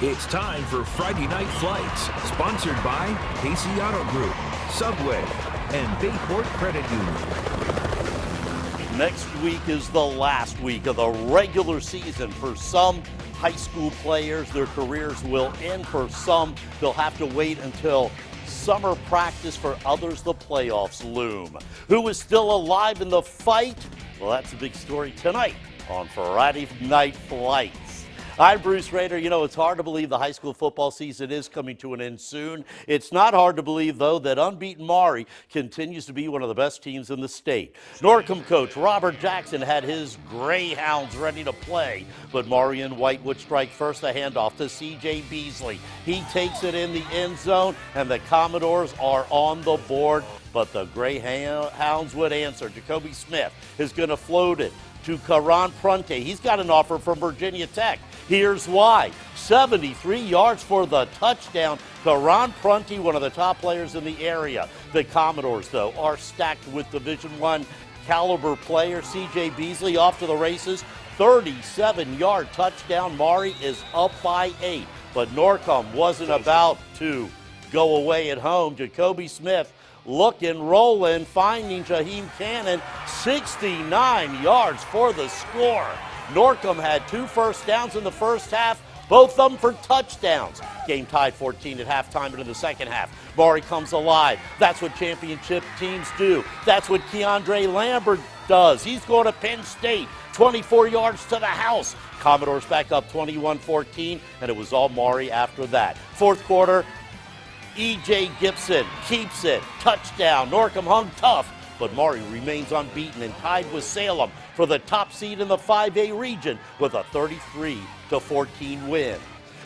It's time for Friday Night Flights, sponsored by Casey Auto Group, Subway, and Bayport Credit Union. Next week is the last week of the regular season. For some high school players, their careers will end. For some, they'll have to wait until summer practice. For others, the playoffs loom. Who is still alive in the fight? Well, that's a big story tonight on Friday Night Flights. I'm Bruce Rader. You know, it's hard to believe the high school football season is coming to an end soon. It's not hard to believe, though, that unbeaten Maury continues to be one of the best teams in the state. Norcom coach Robert Jackson had his Greyhounds ready to play, but Maury and White would strike first. A handoff to C.J. Beasley. He takes it in the end zone, and the Commodores are on the board, but the Greyhounds would answer. Jacoby Smith is going to float it to Karan Prunty. He's got an offer from Virginia Tech. Here's why. 73 yards for the touchdown. Karan Prunty, one of the top players in the area. The Commodores, though, are stacked with Division I caliber players. C.J. Beasley off to the races. 37-yard touchdown. Maury is up by 8. But Norcom wasn't about to go away at home. Jacoby Smith looking, rolling, finding Jaheim Cannon. 69 yards for the score. Norcom had 2 first downs in the first half, both of them for touchdowns. Game tied 14 at halftime into the second half. Maury comes alive. That's what championship teams do. That's what Keandre Lambert does. He's going to Penn State. 24 yards to the house. Commodores back up 21-14, and it was all Maury after that. Fourth quarter, E.J. Gibson keeps it. Touchdown. Norcom hung tough, but Maury remains unbeaten and tied with Salem for the top seed in the 5A region with a 33-14 win.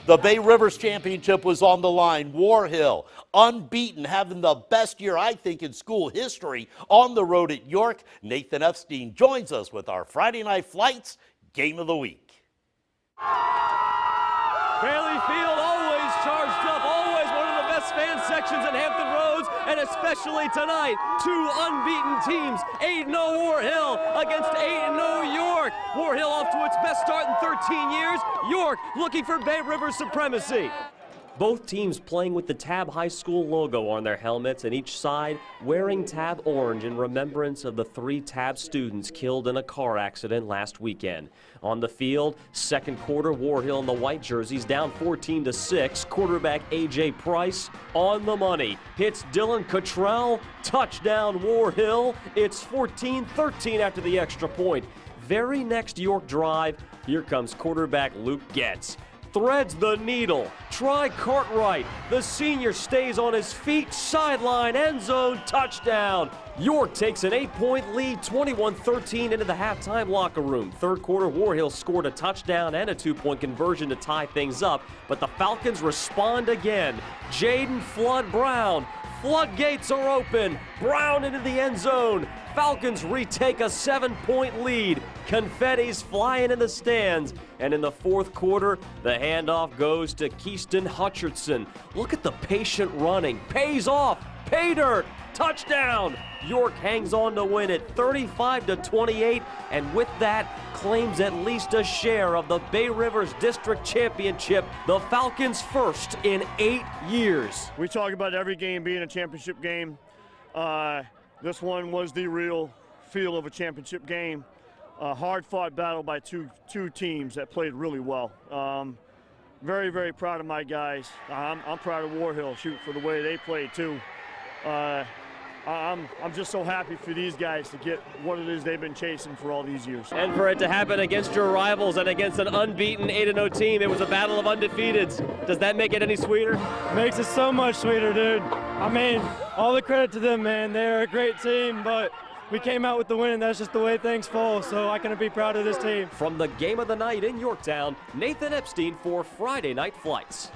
The Bay Rivers Championship was on the line. War Hill, unbeaten, having the best year, I think, in school history on the road at York. Nathan Epstein joins us with our Friday Night Flights Game of the Week. Bailey Field always charged up, always one of the best fan sections in Hampton Roads, and especially tonight, 2 unbeaten teams, 8-0 War Hill against 8-0 York. War Hill off to its best start in 13 years. York looking for Bay River supremacy. Both teams playing with the Tab High School logo on their helmets, and each side wearing Tab orange in remembrance of the 3 Tab students killed in a car accident last weekend. On the field, second quarter, War Hill in the white jerseys down 14-6. Quarterback A.J. Price on the money. Hits Dylan Cottrell. Touchdown War Hill. It's 14-13 after the extra point. Very next York drive, here comes quarterback Luke Getz. Threads the needle. Try Cartwright. The senior stays on his feet. Sideline, end zone, touchdown. York takes an 8-point lead, 21-13 into the halftime locker room. Third quarter, War Hill scored a touchdown and a 2-point conversion to tie things up, but the Falcons respond again. Jaden Flood Brown. Floodgates are open. Brown into the end zone. Falcons retake a 7-point lead. Confetti's flying in the stands. And in the fourth quarter, the handoff goes to Keaston Hutcherson. Look at the patient running. Pays off. Pay dirt. Touchdown. York hangs on to win it 35-28, and with that, claims at least a share of the Bay Rivers District Championship, the Falcons' first in 8 years. We talk about every game being a championship game. This one was the real feel of a championship game. A hard-fought battle by two teams that played really well. Very, very proud of my guys. I'm proud of War Hill, shoot, for the way they played too. I'm just so happy for these guys to get what it is they've been chasing for all these years. And for it to happen against your rivals and against an unbeaten 8-0 team, it was a battle of undefeateds. Does that make it any sweeter? Makes it so much sweeter, dude. I mean, all the credit to them, man. They're a great team, but we came out with the win, and that's just the way things fall, so I can be proud of this team. From the game of the night in Yorktown, Nathan Epstein for Friday Night Flights.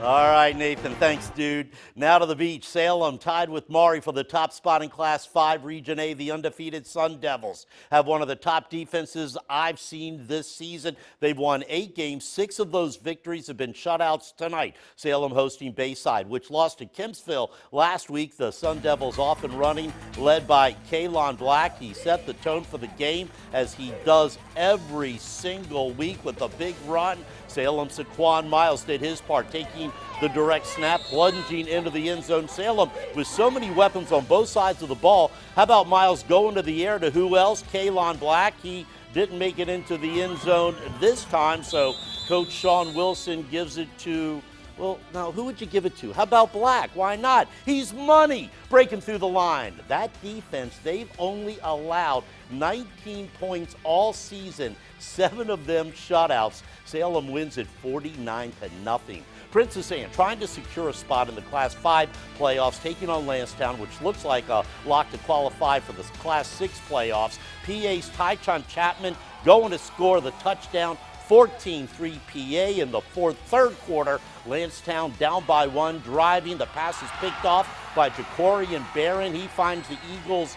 All right, Nathan, thanks, dude. Now to the beach. Salem tied with Maury for the top spot in Class 5 Region A. The undefeated Sun Devils have one of the top defenses I've seen this season. They've won 8 games. 6 of those victories have been shutouts tonight. Salem hosting Bayside, which lost to Kempsville last week. The Sun Devils off and running, led by Kellam Black. He set the tone for the game, as he does every single week with a big run. Salem's Saquon Miles did his part, taking the direct snap, plunging into the end zone. Salem with so many weapons on both sides of the ball. How about Miles going to the air to who else? Kellam Black. He didn't make it into the end zone this time, so Coach Sean Wilson gives it to, well, now who would you give it to? How about Black? Why not? He's money breaking through the line. That defense, they've only allowed 19 points all season, 7 of them shutouts. Salem wins it 49-0. Princess Anne trying to secure a spot in the Class 5 playoffs, taking on Lansdowne, which looks like a lock to qualify for the Class 6 playoffs. PA's Tychon Chapman going to score the touchdown. 14-3 PA in the third quarter. Lansdowne down by 1, driving. The pass is picked off by Jacorian Barron. He finds the Eagles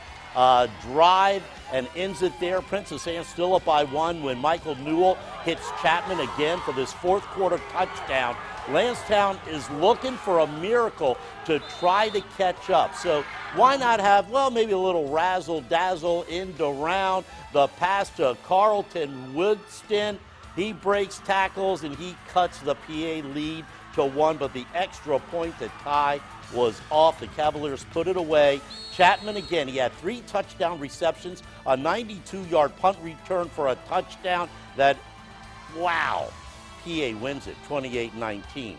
drive and ends it there. Princess Anne still up by 1 when Michael Newell hits Chapman again for this fourth quarter touchdown. Lansdowne is looking for a miracle to try to catch up. So why not have, well, maybe a little razzle-dazzle end around. The pass to Carlton Woodston. He breaks tackles and he cuts the PA lead to 1, but the extra point to tie was off. The Cavaliers put it away. Chapman again, he had 3 touchdown receptions, a 92-yard punt return for a touchdown that, wow, PA wins it 28-19.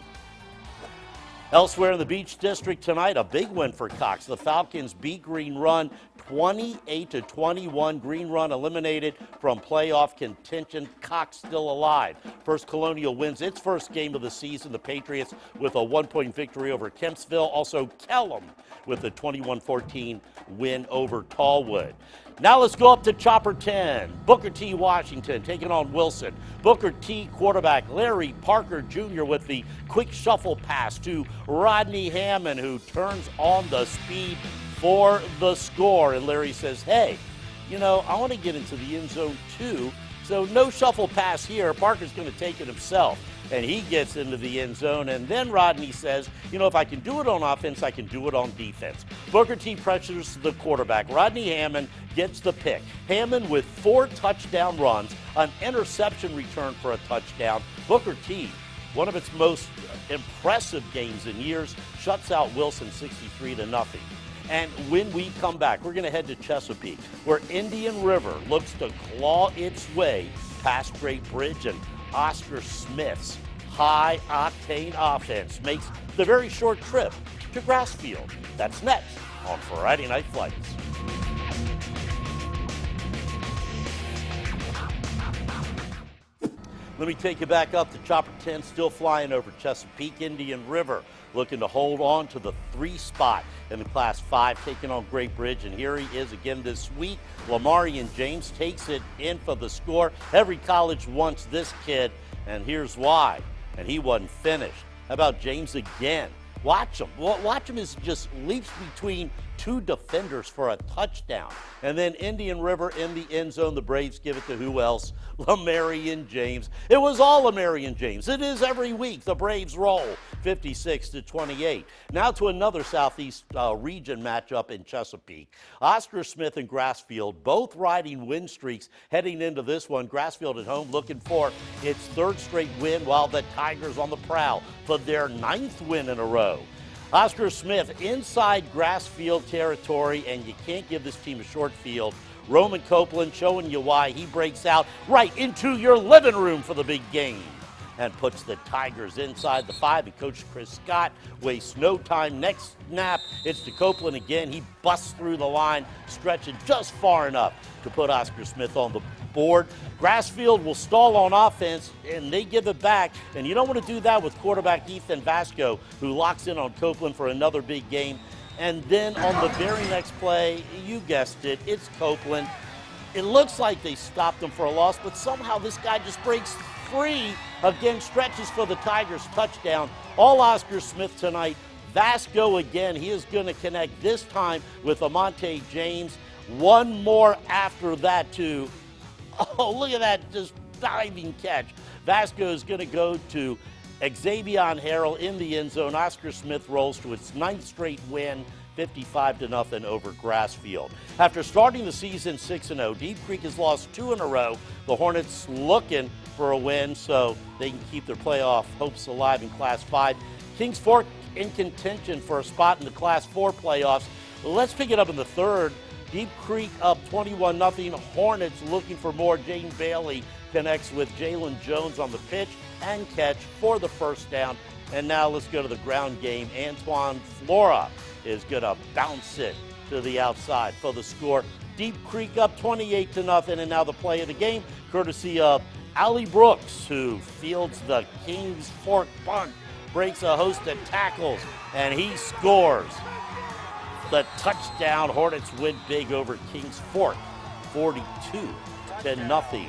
Elsewhere in the Beach District tonight, a big win for Cox. The Falcons beat Green Run 28-21. Green Run eliminated from playoff contention. Cox still alive. First Colonial wins its first game of the season. The Patriots with a 1-point victory over Kempsville. Also Kellam with a 21-14 win over Tallwood. Now let's go up to Chopper 10. Booker T. Washington taking on Wilson. Booker T. quarterback Larry Parker Jr. with the quick shuffle pass to Rodney Hammond, who turns on the speed for the score. And Larry says, hey, you know, I want to get into the end zone too, so no shuffle pass here. Parker's going to take it himself. And he gets into the end zone. And then Rodney says, you know, if I can do it on offense, I can do it on defense. Booker T pressures the quarterback. Rodney Hammond gets the pick. Hammond with 4 touchdown runs, an interception return for a touchdown. Booker T, one of its most impressive games in years, shuts out Wilson 63-0. And when we come back, we're going to head to Chesapeake, where Indian River looks to claw its way past Great Bridge, and Oscar Smith's high-octane offense makes the very short trip to Grassfield. That's next on Friday Night Flights. Let me take you back up to Chopper 10, still flying over Chesapeake. Indian River looking to hold on to the 3 spot in the Class 5, taking on Great Bridge. And here he is again this week. Lamarian James takes it in for the score. Every college wants this kid, and here's why. And he wasn't finished. How about James again? Watch him. Watch him as he just leaps between 2 defenders for a touchdown. And then Indian River in the end zone. The Braves give it to who else? Lamarian James. It was all Lamarian James. It is every week. The Braves roll 56-28. Now to another Southeast region matchup in Chesapeake. Oscar Smith and Grassfield both riding win streaks heading into this one. Grassfield at home looking for its 3rd straight win, while the Tigers on the prowl for their 9th win in a row. Oscar Smith inside Grassfield territory, and you can't give this team a short field. Roman Copeland showing you why. He breaks out right into your living room for the big game and puts the Tigers inside the 5. And Coach Chris Scott wastes no time. Next snap, it's to Copeland again. He busts through the line, stretching just far enough to put Oscar Smith on the board. Grassfield will stall on offense, and they give it back. And you don't want to do that with quarterback Ethan Vasco, who locks in on Copeland for another big game. And then on the very next play, you guessed it, it's Copeland. It looks like they stopped him for a loss, but somehow this guy just breaks free. Again, stretches for the Tigers touchdown. All Oscar Smith tonight. Vasco again. He is going to connect this time with Amonte James. One more after that, too. Oh, look at that, just diving catch. Vasco is going to go to Xavier Harrell in the end zone. Oscar Smith rolls to its 9th straight win, 55-0 over Grassfield. After starting the season 6-0, Deep Creek has lost 2 in a row. The Hornets looking for a win so they can keep their playoff hopes alive in Class 5. Kings Fork in contention for a spot in the Class 4 playoffs. Let's pick it up in the third. Deep Creek up 21-0. Hornets looking for more. Jaden Bailey connects with Jalen Jones on the pitch and catch for the first down. And now let's go to the ground game. Antoine Flora is going to bounce it to the outside for the score. Deep Creek up 28-0. And now the play of the game, courtesy of Allie Brooks, who fields the Kings Fork punt, breaks a host of tackles, and he scores the touchdown. Hornets win big over Kings Fork, 42-0.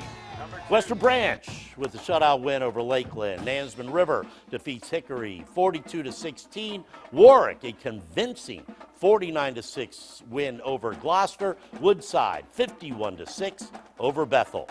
Western Branch with the shutout win over Lakeland. Nansemond River defeats Hickory 42-16. Warwick a convincing 49-6 win over Gloucester. Woodside 51-6 over Bethel.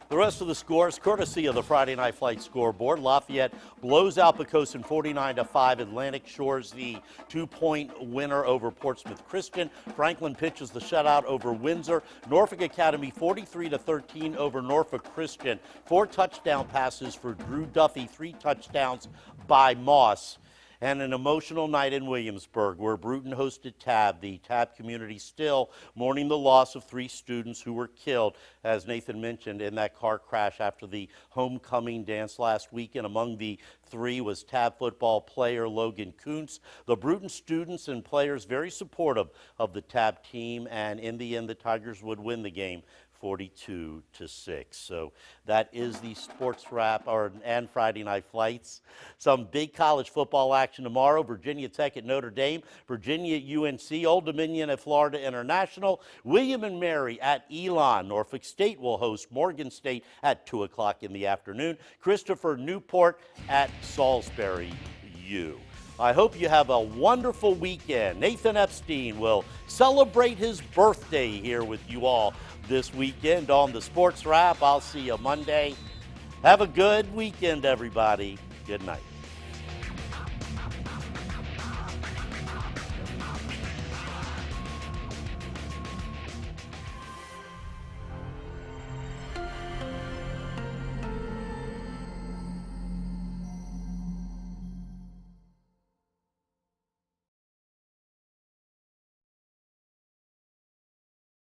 The rest of the scores, courtesy of the Friday Night Flight scoreboard. Lafayette blows out Poquoson 49-5. Atlantic Shores the 2-point winner over Portsmouth Christian. Franklin pitches the shutout over Windsor. Norfolk Academy 43-13 over Norfolk Christian. 4 touchdown passes for Drew Duffy, 3 touchdowns by Moss. And an emotional night in Williamsburg where Bruton hosted TAB. The TAB community still mourning the loss of 3 students who were killed, as Nathan mentioned, in that car crash after the homecoming dance last weekend. Among the 3 was TAB football player Logan Kuntz. The Bruton students and players very supportive of the TAB team, and in the end the Tigers would win the game 42-6. So that is the sports wrap and Friday Night Flights. Some big college football action tomorrow. Virginia Tech at Notre Dame, Virginia at UNC, Old Dominion at Florida International, William and Mary at Elon. Norfolk State will host Morgan State at 2 o'clock in the afternoon. Christopher Newport at Salisbury U. I hope you have a wonderful weekend. Nathan Epstein will celebrate his birthday here with you all this weekend on the Sports Wrap. I'll see you Monday. Have a good weekend, everybody. Good night.